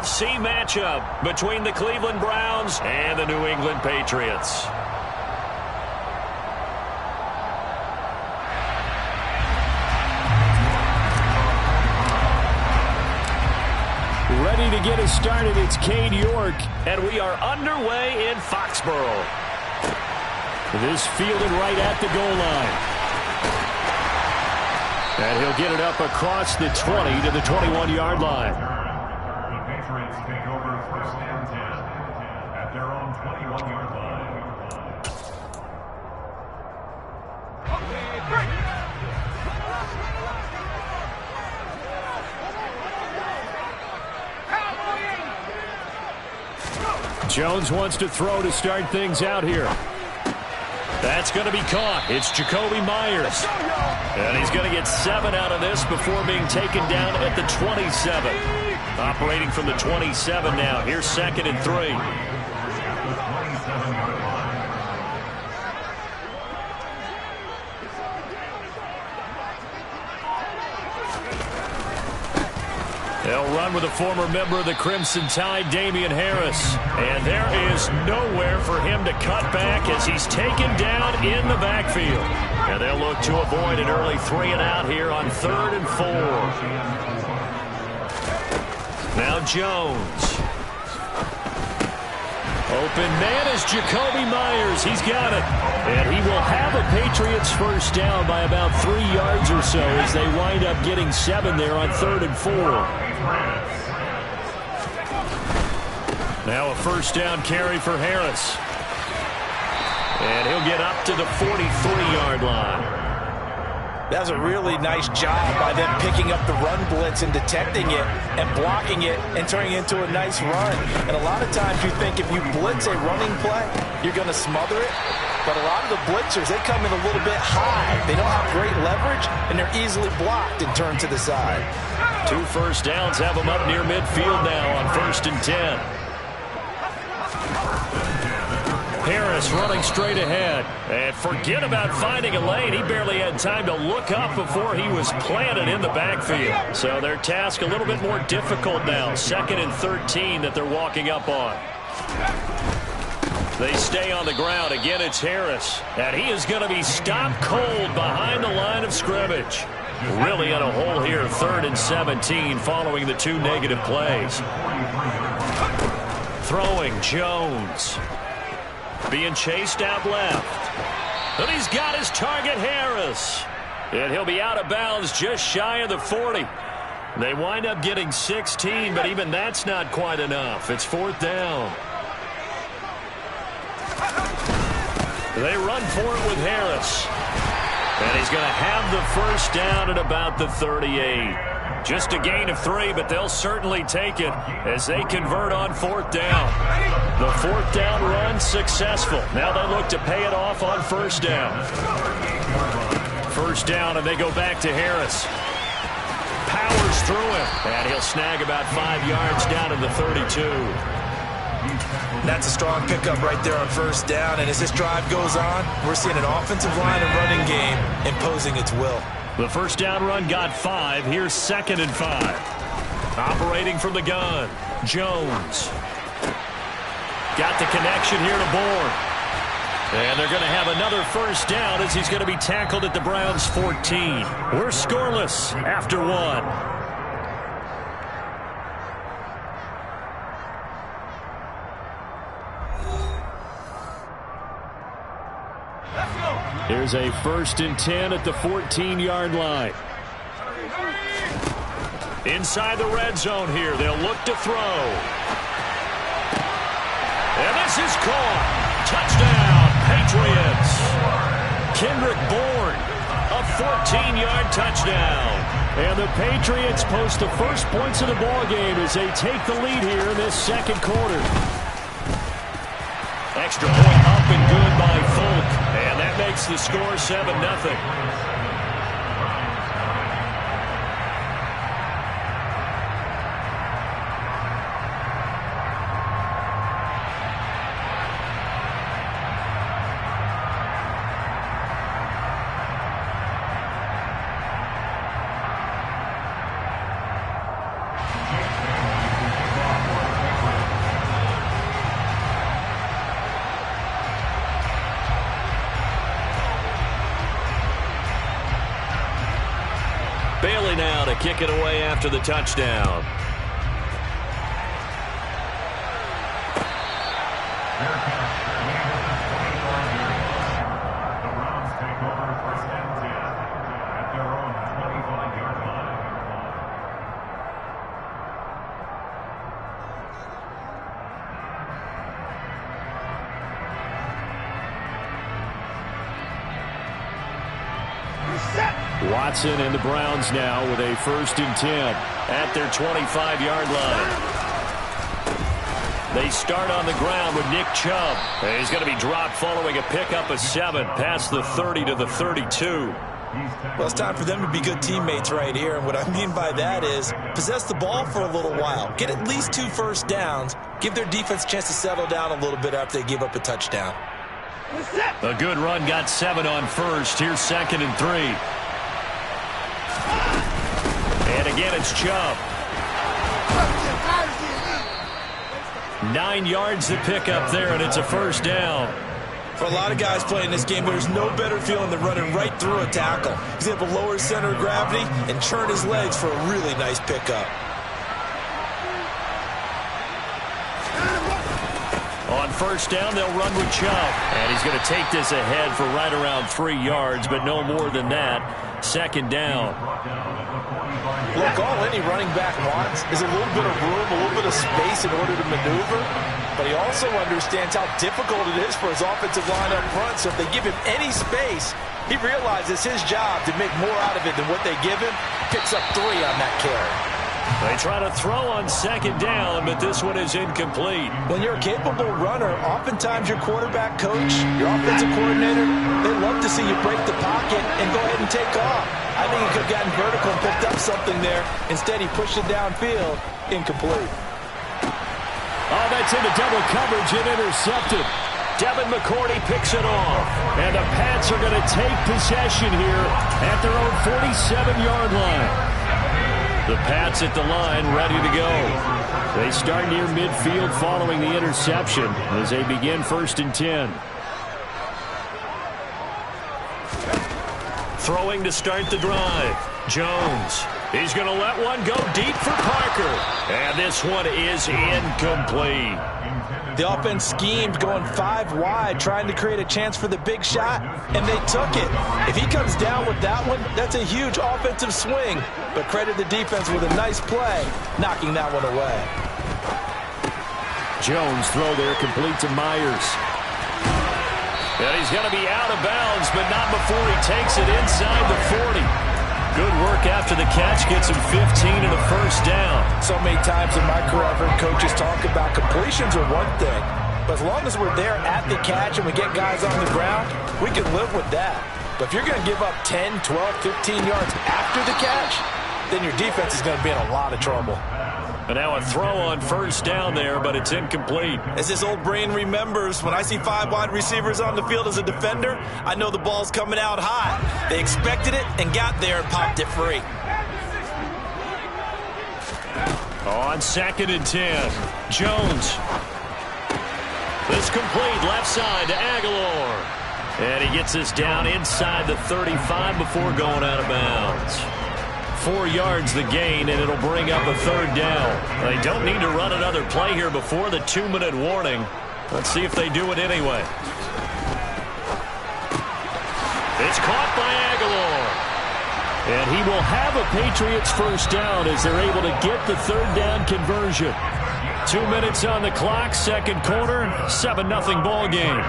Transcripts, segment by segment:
AFC matchup between the Cleveland Browns and the New England Patriots. Ready to get us started, it's Cade York, and we are underway in Foxborough. This fielded right at the goal line. And he'll get it up across the 20 to the 21-yard line. The Patriots take over first and 10 at their own 21-yard line. Jones wants to throw to start things out here. That's going to be caught. It's Jacoby Myers. And he's going to get 7 out of this before being taken down at the 27. Operating from the 27 now. Here's 2nd and 3. They'll run with a former member of the Crimson Tide, Damian Harris. And there is nowhere for him to cut back as he's taken down in the backfield. And they'll look to avoid an early 3-and-out here on 3rd and 4. Now Jones. Open man is Jacoby Myers. He's got it. And he will have a Patriots first down by about 3 yards or so as they wind up getting 7 there on 3rd and 4. Now a first down carry for Harris. And he'll get up to the 43-yard line. That was a really nice job by them picking up the run blitz and detecting it and blocking it and turning it into a nice run. And a lot of times you think if you blitz a running play, you're going to smother it. But a lot of the blitzers, they come in a little bit high. They don't have great leverage, and they're easily blocked and turned to the side. 2 first downs have them up near midfield now on 1st and 10. Harris running straight ahead. And forget about finding a lane. He barely had time to look up before he was planted in the backfield. So their task a little bit more difficult now. 2nd and 13 that they're walking up on. They stay on the ground. Again, it's Harris. And he is going to be stopped cold behind the line of scrimmage. Really in a hole here, 3rd and 17 following the 2 negative plays. Throwing Jones. Being chased out left. And he's got his target, Harris. And he'll be out of bounds just shy of the 40. They wind up getting 16, but even that's not quite enough. It's 4th down. They run for it with Harris. And he's going to have the first down at about the 38. Just a gain of 3, but they'll certainly take it as they convert on 4th down. The 4th down run successful. Now they look to pay it off on 1st down. 1st down, and they go back to Harris. Powers through him, and he'll snag about 5 yards down to the 32. That's a strong pickup right there on 1st down, and as this drive goes on, we're seeing an offensive line and running game imposing its will. The 1st down run got 5. Here's 2nd and 5. Operating from the gun, Jones. Got the connection here to Bourne. And they're going to have another 1st down as he's going to be tackled at the Browns' 14. We're scoreless after 1. Here's a 1st and 10 at the 14-yard line. Inside the red zone here, they'll look to throw. And this is caught. Touchdown, Patriots. Kendrick Bourne, a 14-yard touchdown. And the Patriots post the first points of the ball game as they take the lead here in this 2nd quarter. Extra point up and good by Folk. And that makes the score 7-0. Gurley now to kick it away after the touchdown. Watson and the Browns now with a 1st and 10 at their 25-yard line. They start on the ground with Nick Chubb. He's going to be dropped following a pickup of 7 past the 30 to the 32. Well, it's time for them to be good teammates right here. And what I mean by that is possess the ball for a little while. Get at least 2 first downs. Give their defense a chance to settle down a little bit after they give up a touchdown. A good run got 7 on 1st. Here's 2nd and 3. And again, it's Chubb. 9 yards to pick up there, and it's a 1st down. For a lot of guys playing this game, there's no better feeling than running right through a tackle. He's able to lower his center of gravity and churn his legs for a really nice pickup. On 1st down, they'll run with Chubb. And he's going to take this ahead for right around 3 yards, but no more than that. 2nd down. Look, all any running back wants is a little bit of room, a little bit of space in order to maneuver. But he also understands how difficult it is for his offensive line up front. So if they give him any space, he realizes his job to make more out of it than what they give him. Picks up 3 on that carry. They try to throw on 2nd down, but this one is incomplete. When you're a capable runner, oftentimes your quarterback coach, your offensive coordinator, they love to see you break the pocket and go ahead and take off. I think he could have gotten vertical and picked up something there. Instead, he pushed it downfield. Incomplete. Oh, that's into double coverage and intercepted. Devin McCourty picks it off. And the Pats are going to take possession here at their own 47-yard line. The Pats at the line, ready to go. They start near midfield following the interception as they begin 1st and 10. Throwing to start the drive. Jones. He's going to let one go deep for Parker. And this one is incomplete. The offense schemed going 5 wide, trying to create a chance for the big shot, and they took it. If he comes down with that one, that's a huge offensive swing. But credit the defense with a nice play, knocking that one away. Jones throw there complete to Myers. And he's going to be out of bounds, but not before he takes it inside the 40. Good work after the catch, gets him 15 and a 1st down. So many times in my career, I've heard coaches talk about completions are one thing, but as long as we're there at the catch and we get guys on the ground, we can live with that. But if you're going to give up 10, 12, 15 yards after the catch, then your defense is going to be in a lot of trouble. And now a throw on 1st down there, but it's incomplete. As this old brain remembers, when I see 5 wide receivers on the field as a defender, I know the ball's coming out hot. They expected it and got there and popped it free. On 2nd and 10, Jones. This complete left side to Aguilar. And he gets this down inside the 35 before going out of bounds. 4 yards the gain, and it'll bring up a 3rd down. They don't need to run another play here before the 2-minute warning. Let's see if they do it anyway. It's caught by Aguilar. And he will have a Patriots 1st down as they're able to get the 3rd down conversion. 2 minutes on the clock, 2nd quarter, 7-0 ball game.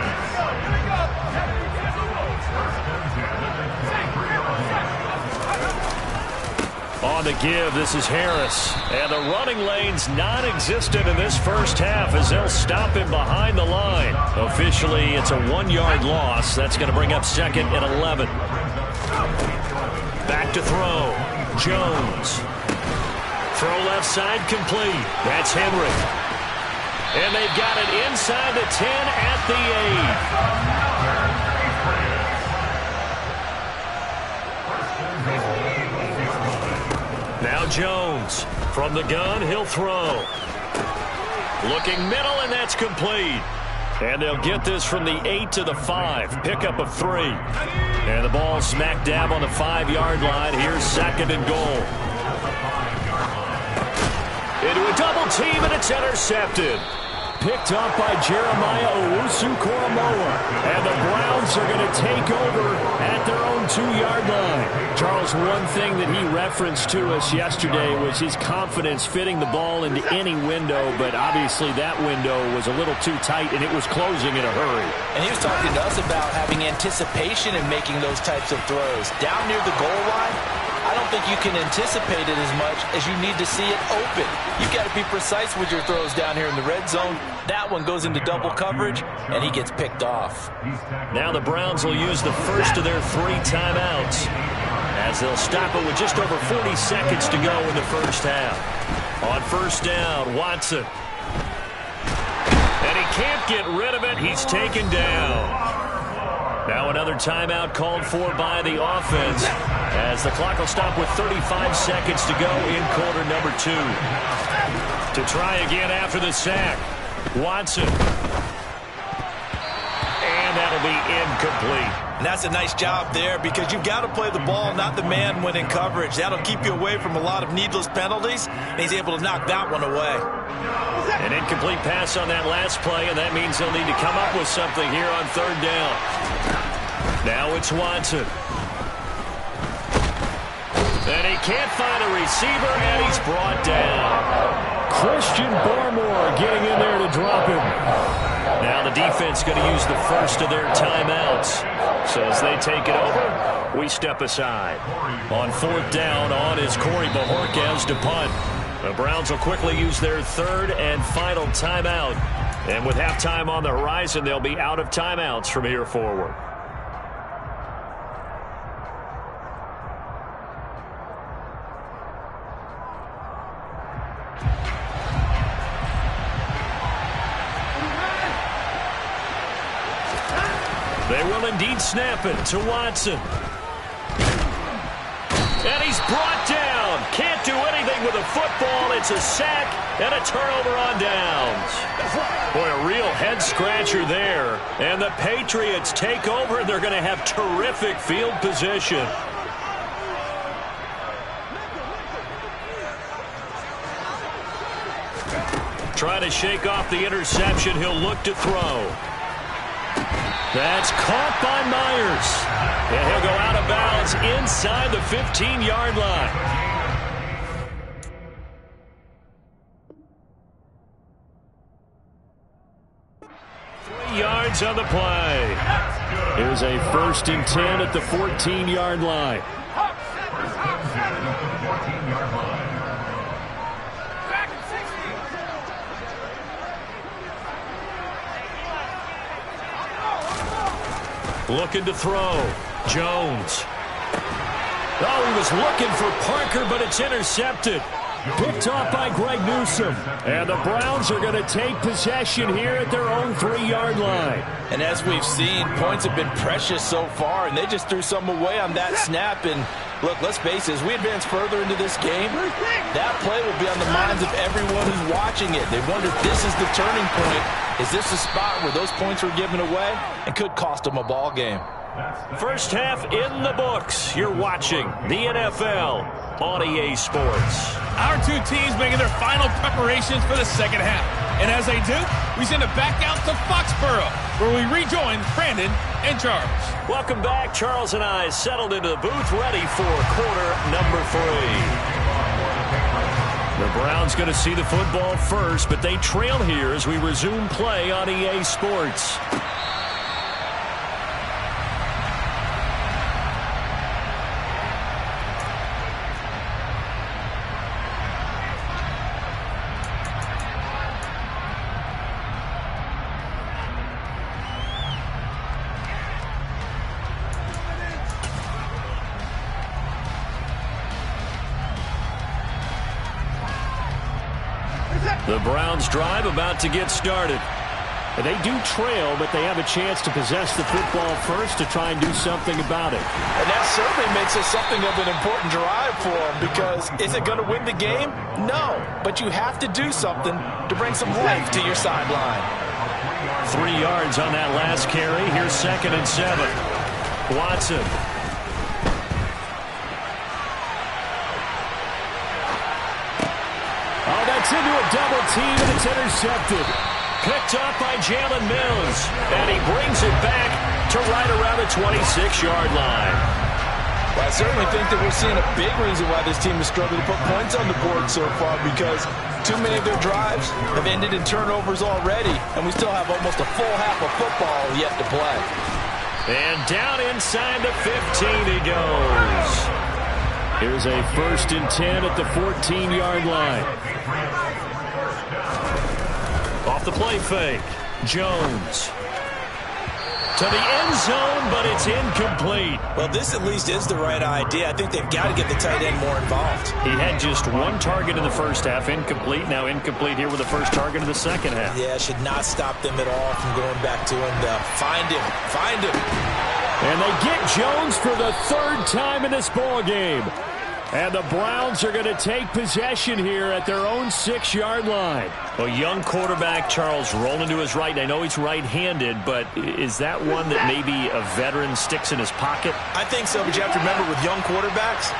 On the give, this is Harris. And the running lane's non-existent in this 1st half as they'll stop him behind the line. Officially, it's a 1-yard loss. That's going to bring up 2nd and 11. Back to throw. Jones. Throw left side complete. That's Henry. And they've got it inside the 10 at the 8. Now Jones from the gun, he'll throw. Looking middle, and that's complete. And they'll get this from the 8 to the 5. Pickup of 3. And the ball smack dab on the 5-yard line. Here's 2nd and goal. Into a double team, and it's intercepted. Picked up by Jeremiah Owusu-Koramoah. And the Browns are going to take over at their own 2-yard line. Charles, one thing that he referenced to us yesterday was his confidence fitting the ball into any window, but obviously that window was a little too tight, and it was closing in a hurry. And he was talking to us about having anticipation in making those types of throws. Down near the goal line, I don't think you can anticipate it as much as you need to see it open. You've got to be precise with your throws down here in the red zone. That one goes into double coverage, and he gets picked off. Now the Browns will use the first of their 3 timeouts, as they'll stop it with just over 40 seconds to go in the first half. On first down, Watson. And he can't get rid of it. He's taken down. Now another timeout called for by the offense, as the clock will stop with 35 seconds to go in quarter number 2. To try again after the sack, Watson. And that'll be incomplete. And that's a nice job there, because you've got to play the ball, not the man when in coverage. That'll keep you away from a lot of needless penalties, and he's able to knock that one away. An incomplete pass on that last play, and that means they'll need to come up with something here on 3rd down. Now it's Watson. And he can't find a receiver, and he's brought down. Christian Barmore getting in there to drop him. Now the defense going to use the first of their timeouts. So as they take it over, we step aside. On 4th down, on is Corey Bajorquez to punt. The Browns will quickly use their 3rd and final timeout. And with halftime on the horizon, they'll be out of timeouts from here forward. They will indeed snap it to Watson. And he's brought down. Can't do anything with a football. It's a sack and a turnover on downs. Boy, a real head-scratcher there. And the Patriots take over. They're going to have terrific field position. Trying to shake off the interception. He'll look to throw. That's caught by Myers. And he'll go out of bounds inside the 15-yard line. 3 yards on the play. Here's a 1st and 10 at the 14-yard line. Looking to throw. Jones. Oh, he was looking for Parker, but it's intercepted. Picked off by Greg Newsome. And the Browns are going to take possession here at their own 3-yard line. And as we've seen, points have been precious so far, and they just threw some away on that snap. And look, let's face it, as we advance further into this game, that play will be on the minds of everyone who's watching it. They wonder if this is the turning point. Is this a spot where those points were given away and could cost them a ball game? First half in the books. You're watching the NFL on EA Sports. Our 2 teams making their final preparations for the second half. And as they do, we send it back out to Foxborough, where we rejoin Brandon and Charles. Welcome back. Charles and I settled into the booth, ready for quarter number 3. The Browns going to see the football first, but they trail here as we resume play on EA Sports. The Browns drive about to get started. They do trail, but they have a chance to possess the football first to try and do something about it. And that certainly makes it something of an important drive for them, because is it going to win the game? No, but you have to do something to bring some life to your sideline. 3 yards on that last carry. Here's 2nd and 7. Watson. Oh, that's into a double team, and it's intercepted. Picked up by Jalen Mills. And he brings it back to right around the 26-yard line. Well, I certainly think that we're seeing a big reason why this team is struggling to put points on the board so far, because too many of their drives have ended in turnovers already, and we still have almost a full half of football yet to play. And down inside the 15 he goes. Here's a 1st and 10 at the 14-yard line. Off the play fake. Jones. To the end zone, but it's incomplete. Well, this at least is the right idea. I think they've got to get the tight end more involved. He had just 1 target in the first half. Incomplete. Now incomplete here with the first target in the second half. Yeah, should not stop them at all from going back to him. Find him. Find him. And they get Jones for the 3rd time in this ball game. And the Browns are going to take possession here at their own 6-yard line. A young quarterback, Charles, rolling to his right. And I know he's right-handed, but is that one that maybe a veteran sticks in his pocket? I think so, but you have to remember with young quarterbacks,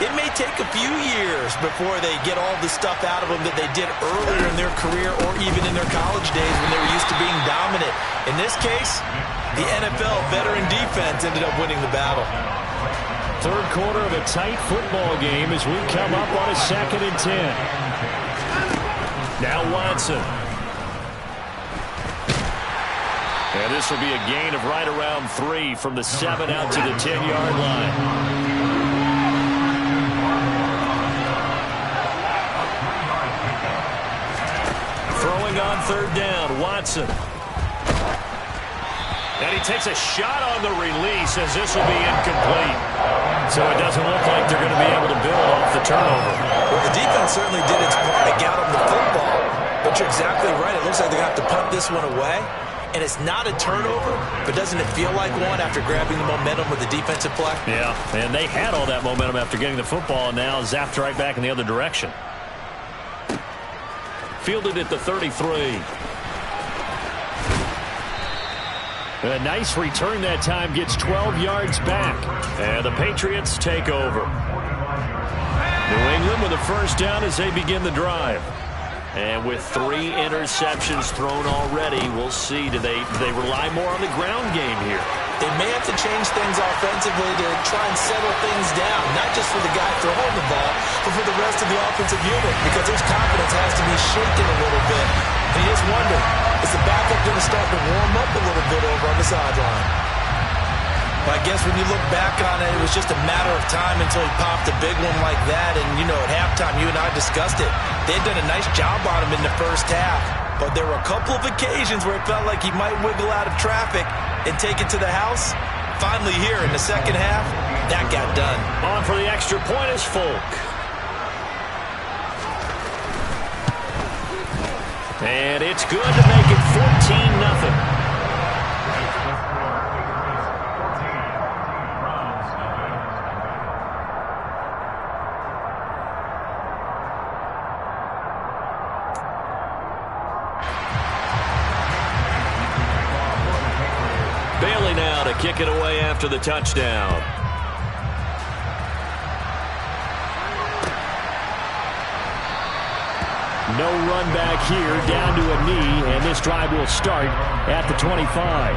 it may take a few years before they get all the stuff out of them that they did earlier in their career or even in their college days when they were used to being dominant. In this case, the NFL veteran defense ended up winning the battle. 3rd quarter of a tight football game as we come up on a 2nd and 10. Now Watson. And this will be a gain of right around 3 from the 7 out to the 10-yard line. Throwing on 3rd down, Watson. And he takes a shot on the release as this will be incomplete. So it doesn't look like they're going to be able to build off the turnover. Well, the defense certainly did its part to get them the football. But you're exactly right. It looks like they're going to have to punt this one away. And it's not a turnover, but doesn't it feel like one after grabbing the momentum with the defensive play? Yeah, and they had all that momentum after getting the football, and now zapped right back in the other direction. Fielded at the 33. A nice return that time, gets 12 yards back. And the Patriots take over. New England with a 1st down as they begin the drive. And with 3 interceptions thrown already, we'll see. Do they rely more on the ground game here? They may have to change things offensively to try and settle things down, not just for the guy throwing the ball, but for the rest of the offensive unit, because his confidence has to be shaken a little bit. And you just wonder, is the backup going to start to warm up a little bit over on the sideline? Well, I guess when you look back on it, it was just a matter of time until he popped a big one like that. And, you know, at halftime, you and I discussed it. They had done a nice job on him in the first half. But there were a couple of occasions where it felt like he might wiggle out of traffic and take it to the house. Finally here in the second half, that got done. On for the extra point is Folk. And it's good to make it 14-0. Bailey now to kick it away after the touchdown. No run back here, down to a knee, and this drive will start at the 25.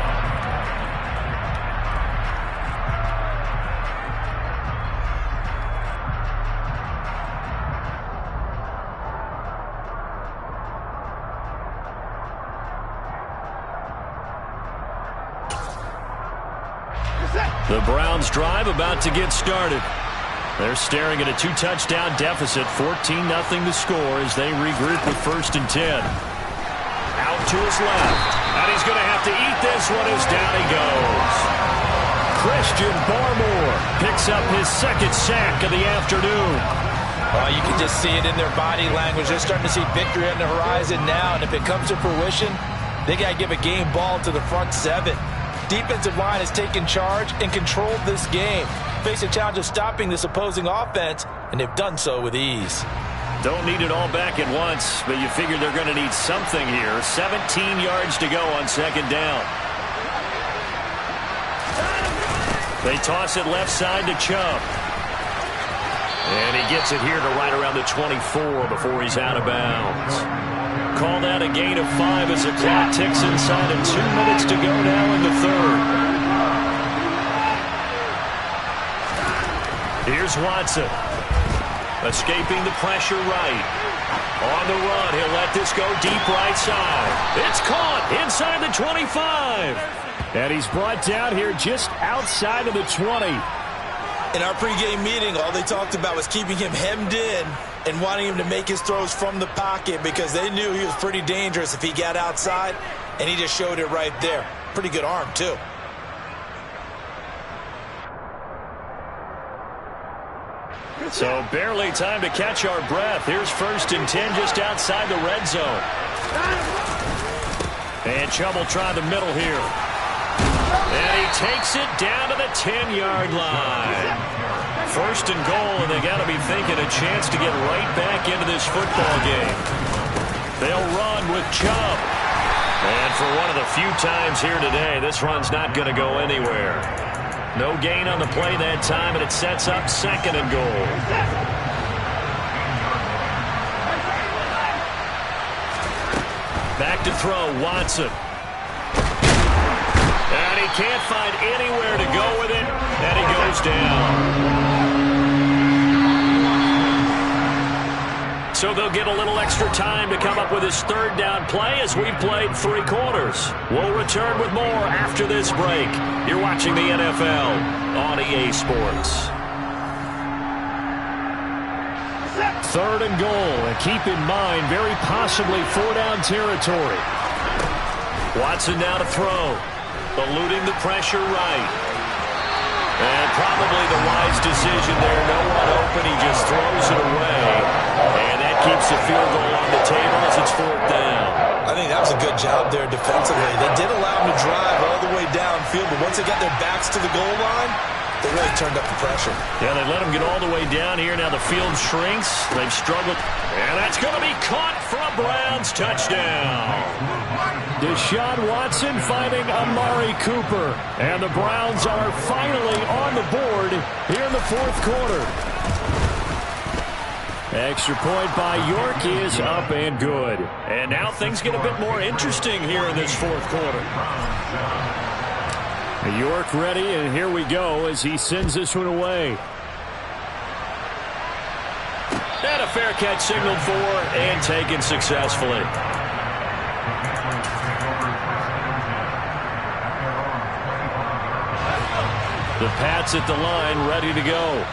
The Browns drive about to get started. They're staring at a 2-touchdown deficit, 14-0 to score as they regroup with 1st and 10. Out to his left, and he's going to have to eat this one as down he goes. Christian Barmore picks up his 2nd sack of the afternoon. Well, you can just see it in their body language. They're starting to see victory on the horizon now, and if it comes to fruition, they got to give a game ball to the front 7. Defensive line has taken charge and controlled this game. Face a challenge of stopping this opposing offense, and they've done so with ease. Don't need it all back at once, but you figure they're going to need something here. 17 yards to go on second down. They toss it left side to Chubb. And he gets it here to right around the 24 before he's out of bounds. Called out a gain of 5 as the clock ticks inside and 2 minutes to go now in the third. Here's Watson. Escaping the pressure right. On the run, he'll let this go deep right side. It's caught inside the 25. And he's brought down here just outside of the 20. In our pregame meeting, all they talked about was keeping him hemmed in and wanting him to make his throws from the pocket because they knew he was pretty dangerous if he got outside, and he just showed it right there. Pretty good arm, too. So barely time to catch our breath. Here's 1st and 10 just outside the red zone. And Chubb will try the middle here. And he takes it down to the 10-yard line. 1st and goal, and they got to be thinking a chance to get right back into this football game. They'll run with Chubb. And for one of the few times here today, this run's not going to go anywhere. No gain on the play that time, and it sets up 2nd and goal. Back to throw, Watson. And he can't find anywhere to go with it, and he goes down. So they'll get a little extra time to come up with his 3rd down play as we've played 3 quarters. We'll return with more after this break. You're watching the NFL on EA Sports. 3rd and goal, and keep in mind, very possibly 4-down territory. Watson now to throw, eluding the pressure right. And probably the wise decision there. No one open, he just throws it away. And that keeps the field goal on the table as it's 4th down. I think that was a good job there defensively. They did allow him to drive all the way downfield, but once they got their backs to the goal line, they really turned up the pressure. Yeah, they let him get all the way down here. Now the field shrinks. They've struggled. And that's going to be caught for a Browns touchdown. Deshaun Watson finding Amari Cooper. And the Browns are finally on the board here in the 4th quarter. Extra point by York is up and good. And now things get a bit more interesting here in this 4th quarter. York ready, and here we go as he sends this one away. And a fair catch signaled for and taken successfully. The Pats at the line ready to go.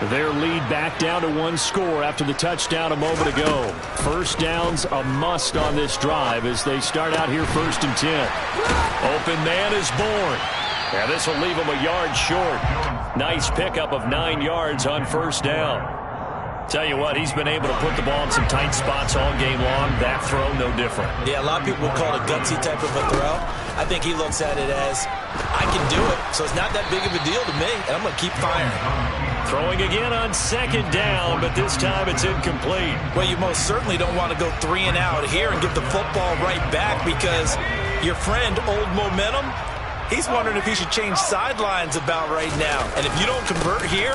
Their lead back down to 1 score after the touchdown a moment ago. 1st down's a must on this drive as they start out here 1st and 10. Open man is born. And this will leave him a yard short. Nice pickup of 9 yards on 1st down. Tell you what, he's been able to put the ball in some tight spots all game long. That throw, no different. Yeah, a lot of people would call it a gutsy type of a throw. I think he looks at it as, I can do it, so it's not that big of a deal to me, and I'm going to keep firing. Throwing again on 2nd down, but this time it's incomplete. Well, you most certainly don't want to go 3 and out here and give the football right back because your friend, Old Momentum, he's wondering if he should change sidelines about right now. And if you don't convert here,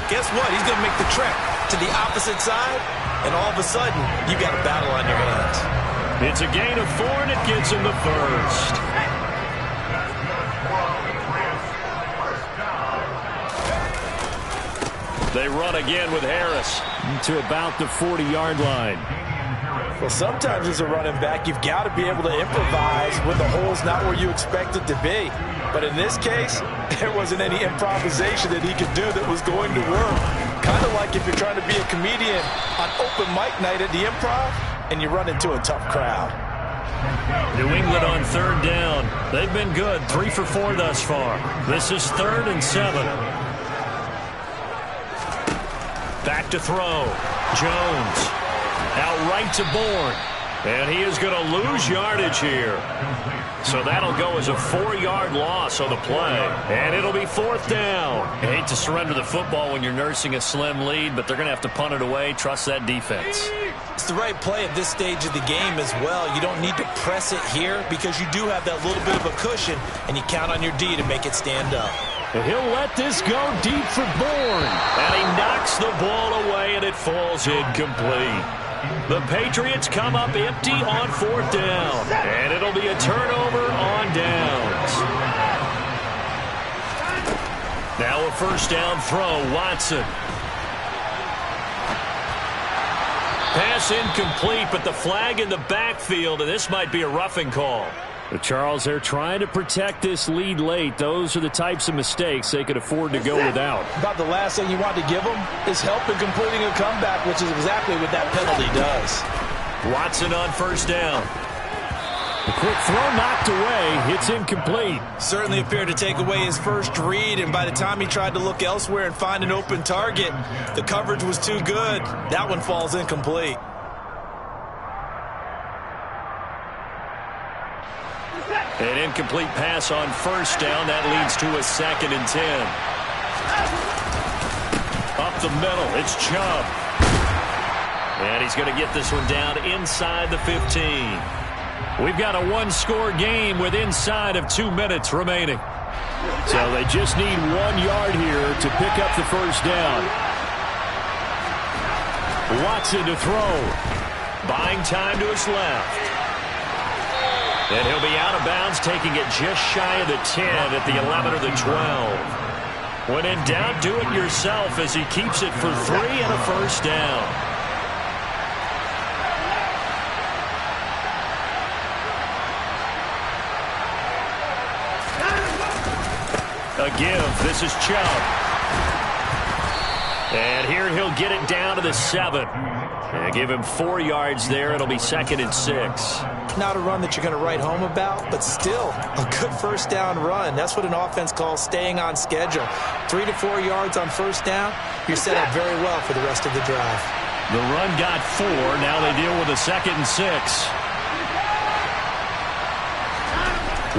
guess what? He's going to make the trek to the opposite side, and all of a sudden, you got a battle on your hands. It's a gain of 4, and it gets him the 1st. They run again with Harris. To about the 40-yard line. Well, sometimes as a running back, you've got to be able to improvise when the hole's not where you expect it to be. But in this case, there wasn't any improvisation that he could do that was going to work. Kind of like if you're trying to be a comedian on open mic night at the Improv and you run into a tough crowd. New England on 3rd down. They've been good, 3 for 4 thus far. This is 3rd and 7. Back to throw. Jones. Out right to Bourne. And he is going to lose yardage here. So that'll go as a 4-yard loss on the play. And it'll be 4th down. You hate to surrender the football when you're nursing a slim lead, but they're going to have to punt it away. Trust that defense. It's the right play at this stage of the game as well. You don't need to press it here because you do have that little bit of a cushion, and you count on your D to make it stand up. And he'll let this go deep for Bourne. And he knocks the ball away, and it falls incomplete. The Patriots come up empty on 4th down. And it'll be a turnover on downs. Now a 1st down throw, Watson. Pass incomplete, but the flag in the backfield, and this might be a roughing call. Charles, they're trying to protect this lead late. Those are the types of mistakes they could afford to go without. About the last thing you want to give them is help in completing a comeback, which is exactly what that penalty does. Watson on 1st down. The quick throw knocked away. It's incomplete. Certainly appeared to take away his first read, and by the time he tried to look elsewhere and find an open target, the coverage was too good. That one falls incomplete. An incomplete pass on 1st down. That leads to a 2nd and 10. Up the middle, it's Chubb. And he's going to get this one down inside the 15. We've got a 1-score game with inside of 2 minutes remaining. So they just need 1 yard here to pick up the 1st down. Watson to throw. Buying time to his left. And he'll be out of bounds, taking it just shy of the 10 at the 11 or the 12. When in doubt, do it yourself as he keeps it for 3 and a 1st down. A give. This is Chubb. And here he'll get it down to the 7. And give him 4 yards there. It'll be 2nd and 6. Not a run that you're going to write home about, but still a good 1st down run. That's what an offense calls staying on schedule. 3 to 4 yards on 1st down, you're set up very well for the rest of the drive. The run got 4. Now they deal with a 2nd and 6.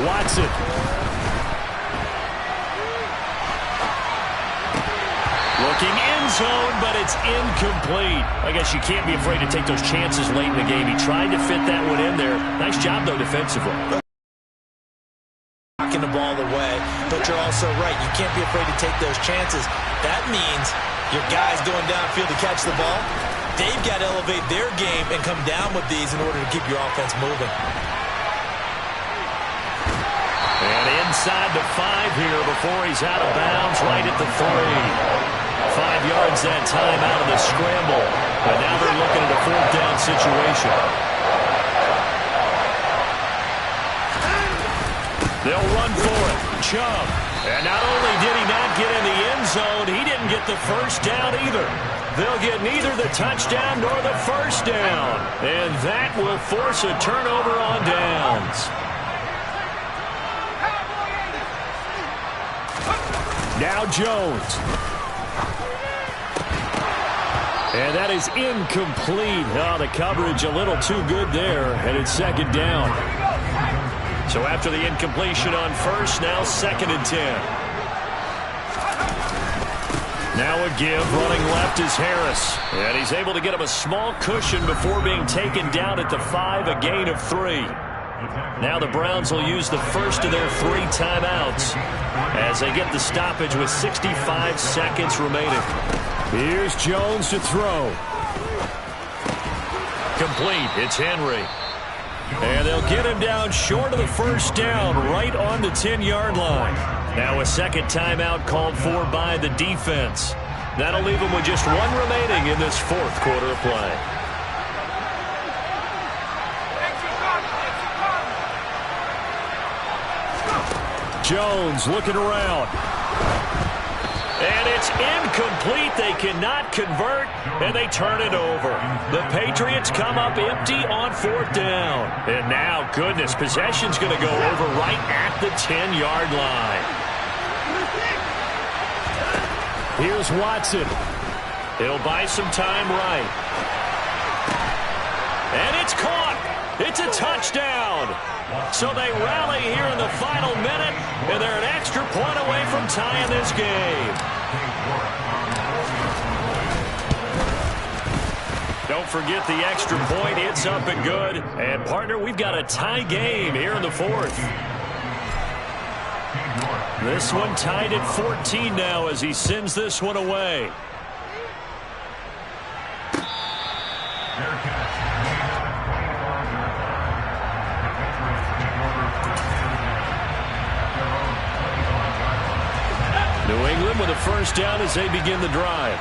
Watson. Looking end zone, but it's incomplete. I guess you can't be afraid to take those chances late in the game. He tried to fit that one in there. Nice job, though, defensively. Knocking the ball away, but you're also right. You can't be afraid to take those chances. That means your guys going downfield to catch the ball, they've got to elevate their game and come down with these in order to keep your offense moving. And inside the 5 here before he's out of bounds, right at the 3. 5 yards that time out of the scramble. But now they're looking at a 4th down situation. They'll run for it. Chubb. And not only did he not get in the end zone, he didn't get the 1st down either. They'll get neither the touchdown nor the 1st down. And that will force a turnover on downs. Now Jones. And that is incomplete. Oh, the coverage a little too good there, and it's 2nd down. So after the incompletion on 1st, now 2nd and 10. Now a give, running left is Harris. And he's able to get him a small cushion before being taken down at the 5, a gain of 3. Now the Browns will use the first of their 3 timeouts as they get the stoppage with 65 seconds remaining. Here's Jones to throw. Complete. It's Henry. And they'll get him down short of the 1st down, right on the 10-yard line. Now a 2nd timeout called for by the defense. That'll leave them with just 1 remaining in this 4th quarter of play. Jones looking around. And it's incomplete. They cannot convert, and they turn it over. The Patriots come up empty on 4th down. And now, goodness, possession's going to go over right at the 10-yard line. Here's Watson. He'll buy some time right. And it's caught. It's a touchdown. So they rally here in the final minute, and they're an extra point away from tying this game. Don't forget the extra point. It's up and good. And, partner, we've got a tie game here in the fourth. This one tied at 14 now as he sends this one away. New England with a first down as they begin the drive.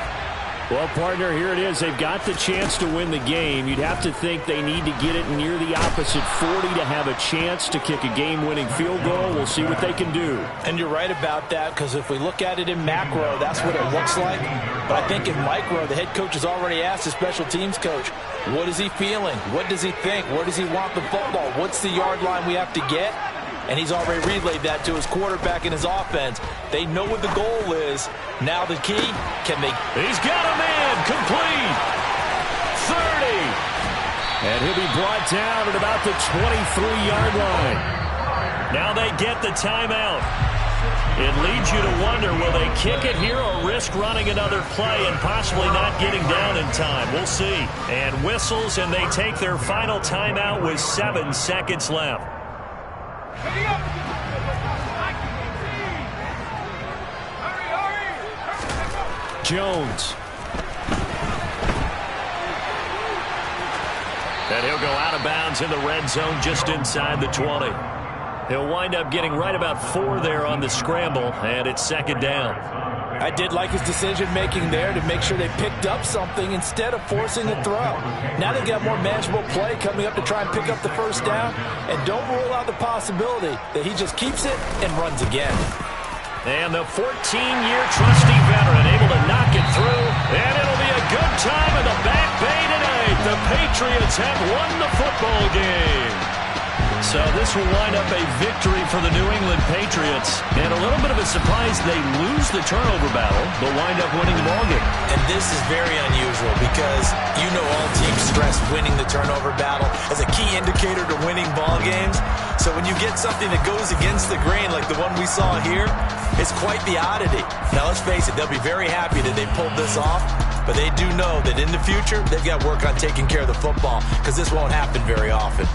Well, partner, here it is. They've got the chance to win the game. You'd have to think they need to get it near the opposite 40 to have a chance to kick a game-winning field goal. We'll see what they can do. And you're right about that, because if we look at it in macro, that's what it looks like. But I think in micro, the head coach has already asked the special teams coach, what is he feeling? What does he think? Where does he want the football? What's the yard line we have to get? And he's already relayed that to his quarterback and his offense. They know what the goal is. Now the key, can they... He's got a man, complete. 30. And he'll be brought down at about the 23-yard line. Now they get the timeout. It leads you to wonder, will they kick it here or risk running another play and possibly not getting down in time? We'll see. And whistles, and they take their final timeout with 7 seconds left. Jones. And he'll go out of bounds in the red zone just inside the 20. He'll wind up getting right about 4 there on the scramble, and it's second down. I did like his decision-making there to make sure they picked up something instead of forcing a throw. Now they've got more manageable play coming up to try and pick up the first down, and don't rule out the possibility that he just keeps it and runs again. And the 14-year trusty veteran able to knock it through, and it'll be a good time in the Back Bay tonight. The Patriots have won the football game. So this will wind up a victory for the New England Patriots. And a little bit of a surprise, they lose the turnover battle, but wind up winning the ballgame. And this is very unusual because you know all teams stress winning the turnover battle as a key indicator to winning ball games. So when you get something that goes against the grain like the one we saw here, it's quite the oddity. Now let's face it, they'll be very happy that they pulled this off, but they do know that in the future, they've got work on taking care of the football because this won't happen very often.